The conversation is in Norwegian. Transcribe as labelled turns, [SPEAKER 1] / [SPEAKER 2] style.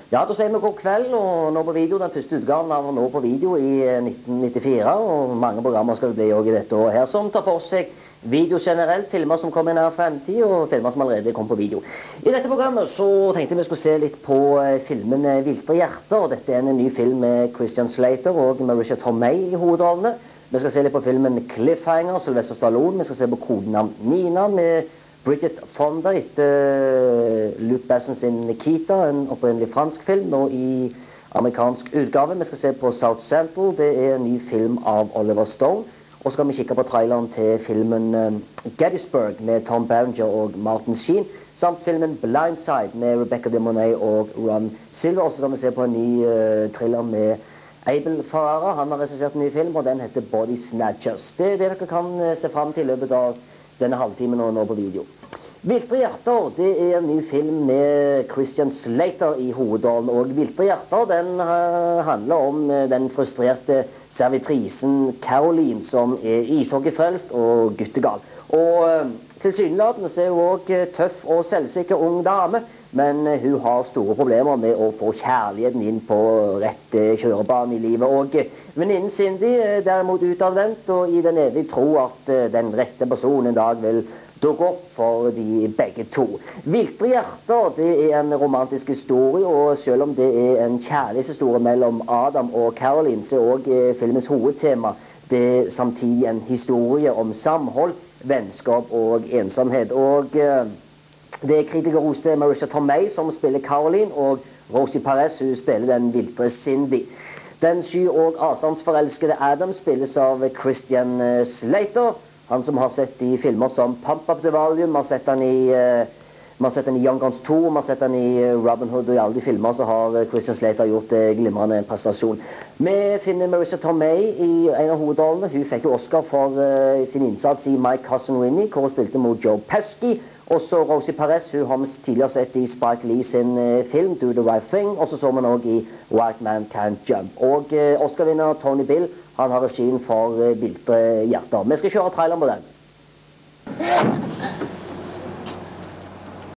[SPEAKER 1] Ja, da sier vi god kveld, og nå på video, den første utgaven av nå på video i 1994, og mange programmer skal det bli også i dette året her, som tar for seg video generelt, filmer som kommer i nær fremtid, og filmer som allerede kom på video. I dette programmet så tenkte vi skulle se litt på filmen Viltre hjerter, og dette er en ny film med Christian Slater og Marisa Tomei i hovedrollene. Vi skal se litt på filmen Cliffhanger, Sylvester Stallone, vi skal se på Kodenavn Nina med Bridget Fonda etter Luc Besson sin Nikita, en opprinnelig fransk film, nå i amerikansk utgave. Vi skal se på South Central, det er en ny film av Oliver Stone. Og så skal vi kikke på traileren til filmen Gettysburg med Tom Berenger og Martin Sheen, samt filmen Blindside med Rebecca De Mornay og Ron Silver. Og så skal vi se på en ny thriller med Abel Ferrara. Han har regissert en ny film, og den heter Body Snatchers. Det er det dere kan se frem til i løpet av denne halvtimen nå på video. Viltre hjerter, det er en ny film med Christian Slater i hovedrollen, og Viltre hjerter, den handler om den frustrerte servitrisen Caroline, som er ishockeyfrelst og guttegal. Og tilsynelatende så er hun også tøff og selvsikker ung dame, men hun har store problemer med å få kjærligheten inn på rett kjørebane i livet. Og venninnen Cindy er derimot utadvendt og i den evige tro at den rette personen en dag vil dukke opp for de begge to. Viltre hjerter, det er en romantisk historie, og selv om det er en kjærlighetshistorie mellom Adam og Caroline, så er også filmens hovedtema det er samtidig en historie om samhold, vennskap og ensomhet. Og det er kritikerroste Marisa Tomei som spiller Caroline, og Rosie Perez hun spiller den viltre Cindy. Den sky- og avstandsforelskede Adam spilles av Christian Slater, han som har sett i filmer som Pump Up the Volume, har sett han i Young Guns 2, har sett han i Robin Hood, og i alle de filmer så har Christian Slater gjort glimrende prestasjon. Vi finner Marisa Tomei i en av hovedrollene. Hun fikk jo Oscar for sin innsats i My Cousin Winnie, hvor hun spilte mot Joe Pesci. Også Rosie Perez, hun har vi tidligere sett i Spike Lee sin film Do the Right Thing, og så man også i White Man Can't Jump. Og Oscar-vinner Tony Bill, han har regien for Viltre hjerter. Vi skal kjøre traileren på den.